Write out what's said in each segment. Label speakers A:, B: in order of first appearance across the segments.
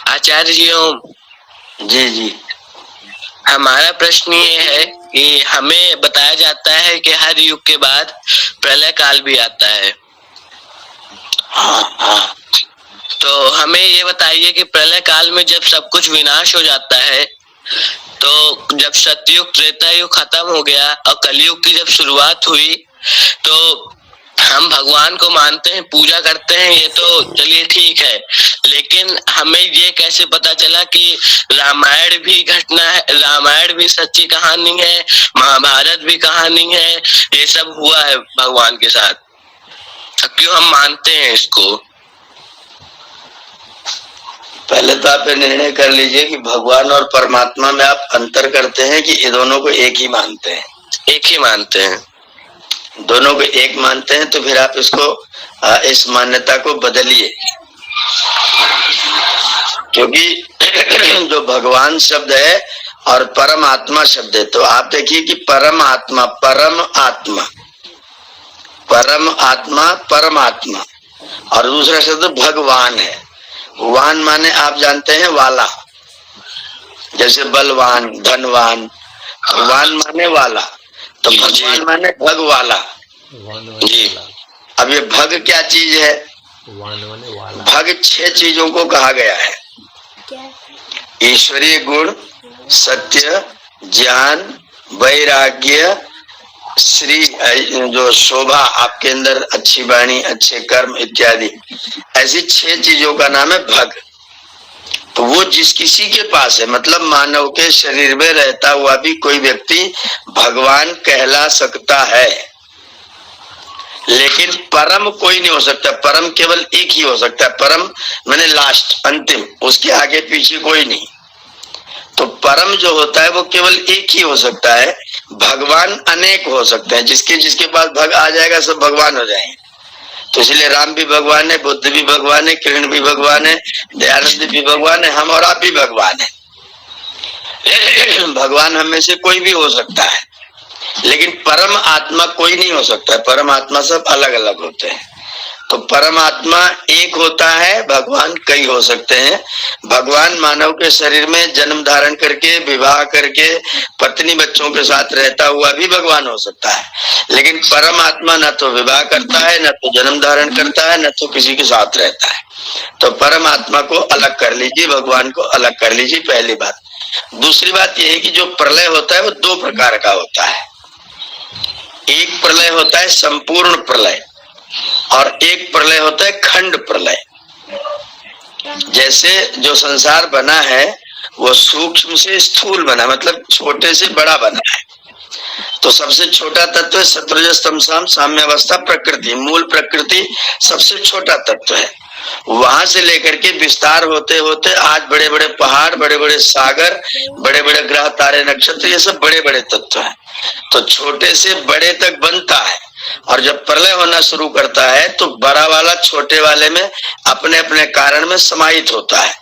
A: आचार्य जी ओम।
B: जी जी।
A: हमारा प्रश्न ये है कि हमें बताया जाता है कि हर युग के बाद प्रलय काल भी आता है।
B: हाँ हाँ।
A: तो हमें ये बताइए कि प्रलय काल में जब सब कुछ विनाश हो जाता है, तो जब सतयुग त्रेता युग खत्म हो गया और कलयुग की जब शुरुआत हुई, तो हम भगवान को मानते हैं, पूजा करते हैं, ये तो चलिए ठीक है, लेकिन हमें ये कैसे पता चला कि रामायण भी घटना है, रामायण भी सच्ची कहानी है, महाभारत भी कहानी है, ये सब हुआ है भगवान के साथ? क्यों हम मानते हैं इसको?
B: पहले तो आप ये निर्णय कर लीजिए कि भगवान और परमात्मा में आप अंतर करते हैं कि ये दोनों को एक ही मानते हैं?
A: एक ही मानते हैं।
B: दोनों को एक मानते हैं तो फिर आप इसको इस मान्यता को बदलिए, क्योंकि जो भगवान शब्द है और परमात्मा शब्द है, तो आप देखिए कि परमात्मा परमात्मा और दूसरा शब्द भगवान है। वान माने आप जानते हैं वाला, जैसे बलवान, धनवान। वान माने वाला, तो भगवान माने भग वाला जी। अब ये भग क्या चीज है? भग 6 चीजों को कहा गया है। ईश्वरीय गुण, सत्य, ज्ञान, वैराग्य, श्री, जो शोभा आपके अंदर, अच्छी वाणी, अच्छे कर्म इत्यादि, ऐसी 6 चीजों का नाम है भग। तो वो जिस किसी के पास है, मतलब मानव के शरीर में रहता हुआ भी कोई व्यक्ति भगवान कहला सकता है, लेकिन परम कोई नहीं हो सकता। परम केवल एक ही हो सकता है। परम माने लास्ट, अंतिम, उसके आगे पीछे कोई नहीं। तो परम जो होता है वो केवल एक ही हो सकता है। भगवान अनेक हो सकते हैं, जिसके जिसके पास भग आ जाएगा सब भगवान हो जाएंगे। तो इसलिए राम भी भगवान है, बुद्ध भी भगवान है, कृष्ण भी भगवान है, दयानंद भी भगवान है, हम और आप भी भगवान है। भगवान हम में से कोई भी हो सकता है, लेकिन परम आत्मा कोई नहीं हो सकता है। परम आत्मा सब अलग अलग होते हैं। तो परमात्मा एक होता है, भगवान कई हो सकते हैं। भगवान मानव के शरीर में जन्म धारण करके, विवाह करके, पत्नी बच्चों के साथ रहता हुआ भी भगवान हो सकता है, लेकिन परमात्मा न तो विवाह करता है, न तो जन्म धारण करता है, न तो किसी के साथ रहता है। तो परमात्मा को अलग कर लीजिए, भगवान को अलग कर लीजिए, पहली बात। दूसरी बात यह है कि जो प्रलय होता है वो 2 प्रकार का होता है। एक प्रलय होता है संपूर्ण प्रलय, और एक प्रलय होता है खंड प्रलय। जैसे जो संसार बना है वो सूक्ष्म से स्थूल बना, मतलब छोटे से बड़ा बना है। तो सबसे छोटा तत्व है सत्वरजस तमसाम साम्यावस्था प्रकृति, मूल प्रकृति सबसे छोटा तत्व है। वहां से लेकर के विस्तार होते होते आज बड़े बड़े पहाड़, बड़े बड़े सागर, बड़े बड़े ग्रह, तारे, नक्षत्र, ये सब बड़े बड़े तत्व हैं। तो छोटे से बड़े तक बनता है, और जब प्रलय होना शुरू करता है तो बड़ा वाला छोटे वाले में अपने अपने कारण में समाहित होता है।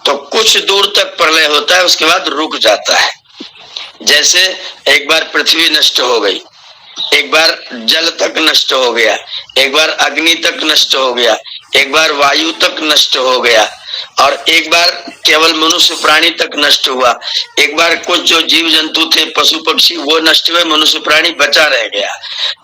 B: तो कुछ दूर तक प्रलय होता है, उसके बाद रुक जाता है। जैसे एक बार पृथ्वी नष्ट हो गई, एक बार जल तक नष्ट हो गया, एक बार अग्नि तक नष्ट हो गया, एक बार वायु तक नष्ट हो गया, और एक बार केवल मनुष्य प्राणी तक नष्ट हुआ। एक बार कुछ जो जीव जंतु थे, पशु पक्षी, वो नष्ट हुए, मनुष्य प्राणी बचा रह गया।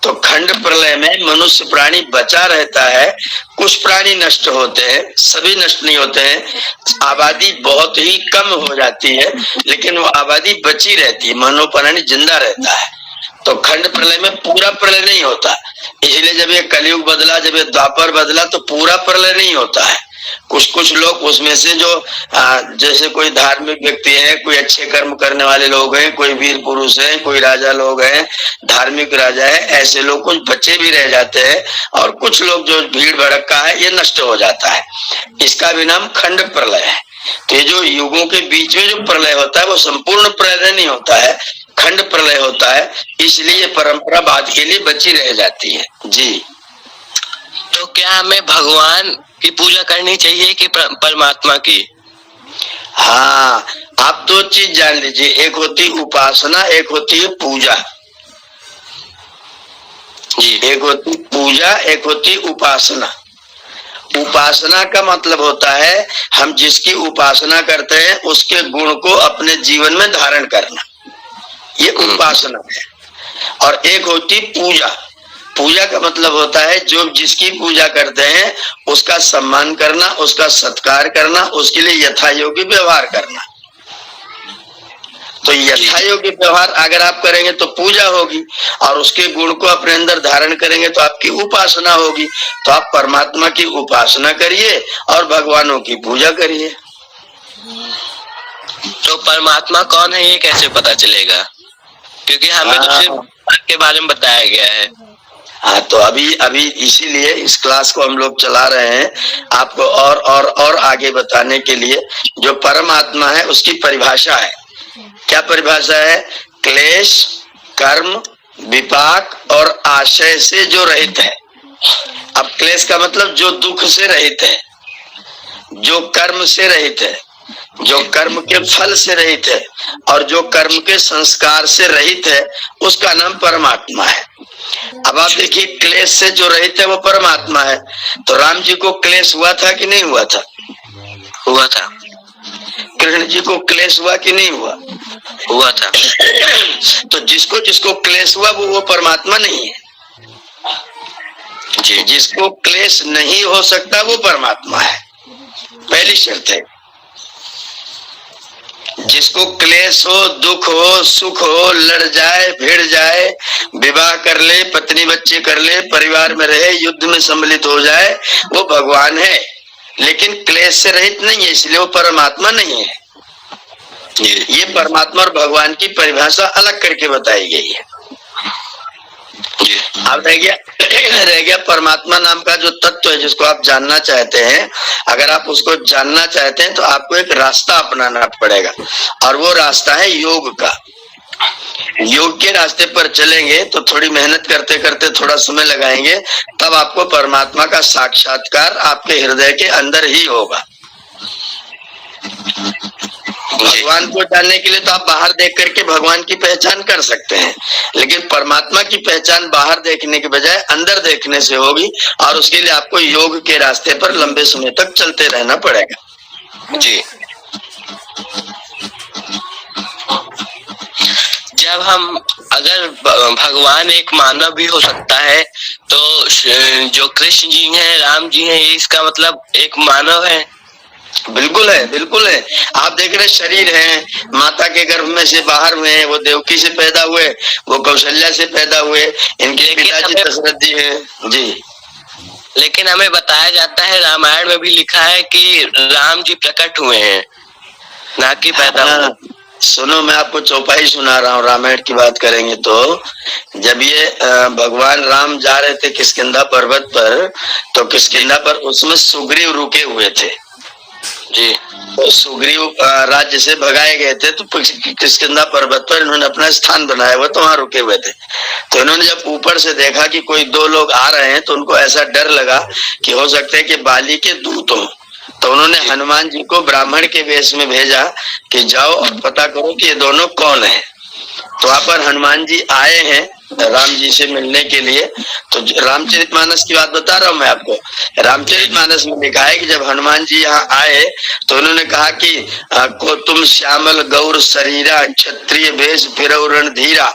B: तो खंड प्रलय में मनुष्य प्राणी बचा रहता है, कुछ प्राणी नष्ट होते हैं, सभी नष्ट नहीं होते हैं। आबादी बहुत ही कम हो जाती है, लेकिन वो आबादी बची रहती है, मानव प्राणी जिंदा रहता है। तो खंड प्रलय में पूरा प्रलय नहीं होता। इसलिए जब ये कलयुग बदला, जब ये द्वापर बदला, तो पूरा प्रलय नहीं होता है। कुछ कुछ लोग उसमें से जो जैसे कोई धार्मिक व्यक्ति है, कोई अच्छे कर्म करने वाले लोग हैं, कोई वीर पुरुष है, कोई राजा लोग हैं, धार्मिक राजा है, ऐसे लोग कुछ बच्चे भी रह जाते हैं, और कुछ लोग जो भीड़ भड़का है ये नष्ट हो जाता है। इसका भी नाम खंड प्रलय है। तो ये जो युगों के बीच में जो प्रलय होता है वो संपूर्ण प्रलय नहीं होता है, खंड प्रलय होता है। इसलिए परंपरा बाद के लिए बची रह जाती है जी।
A: तो क्या हमें भगवान की पूजा करनी चाहिए कि परमात्मा की?
B: हाँ, आप 2 चीज जान लीजिए, एक होती उपासना, एक होती है पूजा जी। एक होती पूजा, एक होती उपासना। उपासना का मतलब होता है हम जिसकी उपासना करते हैं उसके गुण को अपने जीवन में धारण करना, ये उपासना है। और एक होती पूजा। पूजा का मतलब होता है जो जिसकी पूजा करते हैं उसका सम्मान करना, उसका सत्कार करना, उसके लिए यथा योग्य व्यवहार करना। तो यथा योग्य व्यवहार अगर आप करेंगे तो पूजा होगी, और उसके गुण को अपने अंदर धारण करेंगे तो आपकी उपासना होगी। तो आप परमात्मा की उपासना करिए और भगवानों की पूजा करिए।
A: तो परमात्मा कौन है ये कैसे पता चलेगा? क्योंकि हमें तो सिर्फ भगवान के बारे में बताया गया है।
B: हाँ, तो अभी इसीलिए इस क्लास को हम लोग चला रहे हैं आपको और आगे बताने के लिए। जो परमात्मा है उसकी परिभाषा है। क्या परिभाषा है? क्लेश, कर्म, विपाक और आशय से जो रहित है। अब क्लेश का मतलब जो दुख से रहित है, जो कर्म से रहित है, जो कर्म के फल से रहित है, और जो कर्म के संस्कार से रहित है, उसका नाम परमात्मा है। अब आप देखिए, क्लेश से जो रहित है वो परमात्मा है। तो राम जी को क्लेश हुआ था कि नहीं हुआ था?
A: हुआ था।
B: कृष्ण जी को क्लेश हुआ कि नहीं हुआ?
A: हुआ था।
B: तो जिसको जिसको क्लेश हुआ वो परमात्मा नहीं है जी। जिसको क्लेश नहीं हो सकता वो परमात्मा है, पहली शर्त है। जिसको क्लेश हो, दुख हो, सुख हो, लड़ जाए, भिड़ जाए, विवाह कर ले, पत्नी बच्चे कर ले, परिवार में रहे, युद्ध में सम्मिलित हो जाए, वो भगवान है। लेकिन क्लेश से रहित नहीं है, इसलिए वो परमात्मा नहीं है। ये परमात्मा और भगवान की परिभाषा अलग करके बताई गई है। अब रह गया परमात्मा नाम का जो तत्व है जिसको आप जानना चाहते हैं। अगर आप उसको जानना चाहते हैं तो आपको एक रास्ता अपनाना पड़ेगा, और वो रास्ता है योग का। योग के रास्ते पर चलेंगे तो थोड़ी मेहनत करते करते थोड़ा समय लगाएंगे, तब आपको परमात्मा का साक्षात्कार आपके हृदय के अंदर ही होगा। भगवान को जानने के लिए तो आप बाहर देख करके भगवान की पहचान कर सकते हैं, लेकिन परमात्मा की पहचान बाहर देखने के बजाय अंदर देखने से होगी, और उसके लिए आपको योग के रास्ते पर लंबे समय तक चलते रहना पड़ेगा जी।
A: जब हम अगर भगवान एक मानव भी हो सकता है, तो जो कृष्ण जी हैं, राम जी हैं, ये इसका मतलब एक मानव है।
B: बिल्कुल है, बिल्कुल है। आप देख रहे शरीर है, माता के गर्भ में से बाहर हुए, वो देवकी से पैदा हुए, वो कौशल्या से पैदा हुए, इनके पिताजी दशरथ जी हैं जी।
A: लेकिन हमें बताया जाता है, रामायण में भी लिखा है कि राम जी प्रकट हुए हैं, ना कि पैदा हुए।
B: सुनो, मैं आपको चौपाई सुना रहा हूँ। रामायण की बात करेंगे तो जब ये भगवान राम जा रहे थे किष्किंधा पर्वत पर, तो किष्किंधा पर उसमें सुग्रीव रुके हुए थे जी। तो सुग्रीव राज्य से भगाए गए थे, तो किष्किंधा पर्वत पर इन्होंने अपना स्थान बनाया हुआ, तो वहां रुके हुए थे। तो इन्होंने जब ऊपर से देखा कि कोई दो लोग आ रहे हैं, तो उनको ऐसा डर लगा कि हो सकता है कि बाली के दूत हों। तो उन्होंने हनुमान जी को ब्राह्मण के वेश में भेजा कि जाओ और पता करो कि ये दोनों कौन है। तो वहां पर हनुमान जी आए हैं राम जी से मिलने के लिए। तो रामचरितमानस की बात बता रहा हूँ मैं आपको। रामचरितमानस में लिखा है कि जब हनुमान जी यहाँ आए तो उन्होंने कहा कि को तुम श्यामल गौर शरीरा क्षत्रिय भेष फिरौ रणधीरा।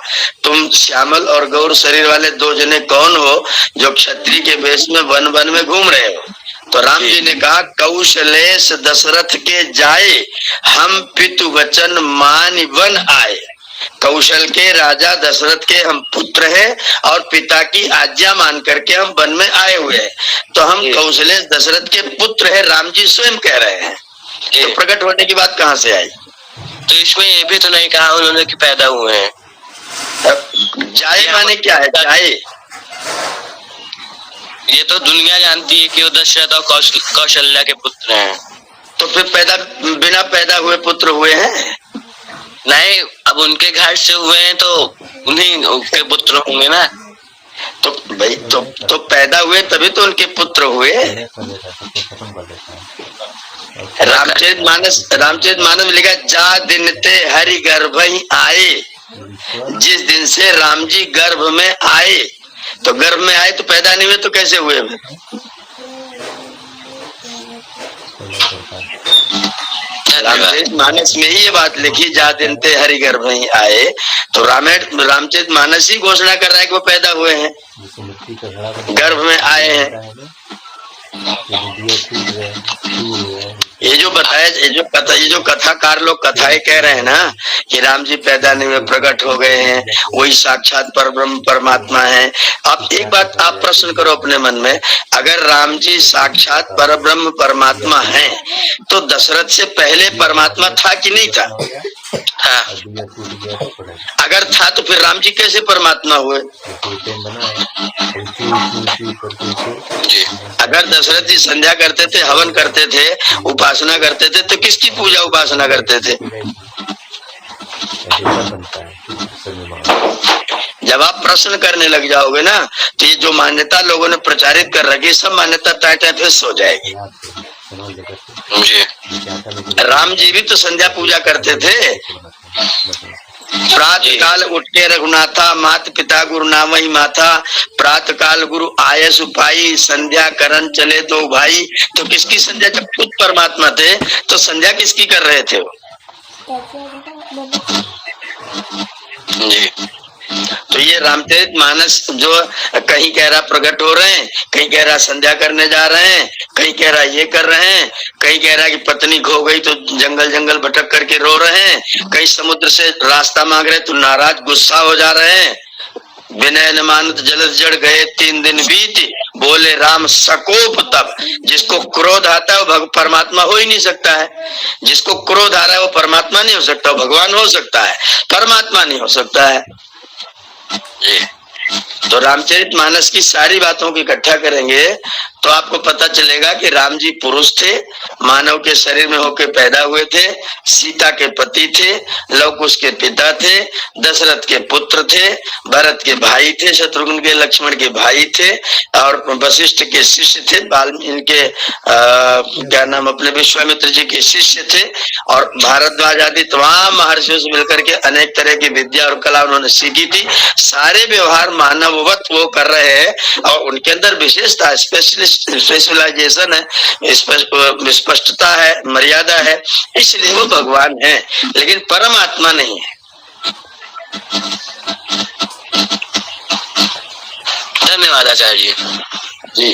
B: तुम श्यामल और गौर शरीर वाले दो जने कौन हो जो क्षत्रिय के भेष में वन वन में घूम रहे हो? तो राम जी ने कहा, कौशलेश दशरथ के जाए, हम पितु वचन मान वन आए। कौशल के राजा दशरथ के हम पुत्र हैं और पिता की आज्ञा मान करके हम वन में आए हुए हैं। तो हम कौशलेश दशरथ के पुत्र हैं, राम जी स्वयं कह रहे हैं। तो प्रकट होने की बात कहाँ से आई?
A: तो इसमें ये भी तो नहीं कहा उन्होंने कि पैदा हुए हैं।
B: जाए माने क्या है? जाए
A: ये तो दुनिया जानती है कि वो दशरथ और कौशल्या के पुत्र हैं।
B: तो फिर बिना पैदा हुए पुत्र हुए हैं?
A: नहीं, अब उनके घर से हुए हैं तो उन्हीं के पुत्र होंगे ना।
B: तो भाई तो पैदा हुए तभी तो उनके पुत्र हुए। रामचरितमानस में लिखा, जा दिन ते हरि गर्भ ही आए। जिस दिन से राम जी गर्भ में आए, तो गर्भ में आए तो पैदा नहीं हुए तो कैसे हुए? रामचरित मानस में ही ये बात लिखी, जा दिन ते हरि गर्भ में आए। तो रामचरित मानस ही घोषणा कर रहा है कि वो पैदा हुए हैं, गर्भ में आए हैं। ये जो बताया, ये जो कथाकार लोग कथाएं कह रहे हैं ना कि राम जी पैदा नहीं हुए, प्रकट हो गए हैं, वही साक्षात परब्रह्म परमात्मा है। अब एक बात आप प्रश्न करो अपने मन में, अगर राम जी साक्षात परब्रह्म परमात्मा हैं तो दशरथ से पहले परमात्मा था कि नहीं था? था। अगर था तो फिर राम जी कैसे परमात्मा हुए? अगर दशरथ जी संध्या करते थे, हवन करते थे, उपासना करते थे, तो किसकी पूजा उपासना करते थे? जब आप प्रश्न करने लग जाओगे ना तो ये जो मान्यता लोगों ने प्रचारित कर रखी, सब मान्यता टाटा फिस हो जाएगी। राम जी भी तो संध्या पूजा करते थे। प्रातः काल उठे रघुनाथा, मात पिता गुरु नामहि माथा, प्रातः काल गुरु आय सुपाई, संध्या करन चले दो भाई। तो किसकी संध्या? जब खुद परमात्मा थे तो संध्या किसकी कर रहे थे वो? जी। तो ये रामचरित मानस जो कहीं कह रहा प्रकट हो रहे हैं, कहीं कह रहा संध्या करने जा रहे हैं, कहीं कह रहा ये कर रहे हैं, कहीं कह रहा कि पत्नी खो गई तो जंगल जंगल भटक करके रो रहे हैं, कहीं समुद्र से रास्ता मांग रहे तो नाराज गुस्सा हो जा रहे हैं। विनय न मानत जलद जड़ गए 3 दिन बीत, बोले राम सकोप तब। जिसको क्रोध आता है वो परमात्मा हो ही नहीं सकता है। जिसको क्रोध आ रहा है वो परमात्मा नहीं हो सकता, भगवान हो सकता है, परमात्मा नहीं हो सकता है। तो रामचरित मानस की सारी बातों को इकट्ठा करेंगे तो आपको पता चलेगा कि राम जी पुरुष थे, मानव के शरीर में होकर पैदा हुए थे, सीता के पति थे, लवकुश के पिता थे, दशरथ के पुत्र थे, भरत के भाई थे, शत्रुघ्न के लक्ष्मण के भाई थे, और वशिष्ठ के शिष्य थे, वाल्मीकि के क्या नाम अपने विश्वामित्र जी के शिष्य थे, और भारद्वाज आदि तमाम महर्षियों से मिलकर के अनेक तरह की विद्या और कला उन्होंने सीखी थी। सारे व्यवहार मानववत वो कर रहे हैं और उनके अंदर विशेषता स्पेशलाइजेशन है, स्पष्टता है, मर्यादा है, इसलिए वो भगवान है, लेकिन परमात्मा नहीं है।
A: धन्यवाद आचार्य जी।
B: जी,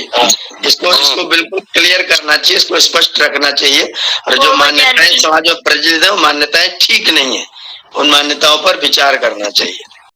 B: इसको बिल्कुल क्लियर करना चाहिए, इसको स्पष्ट रखना चाहिए। और जो मान्यताएं समाज में प्रचलित है वो मान्यताएं ठीक नहीं है, उन मान्यताओं पर विचार करना चाहिए।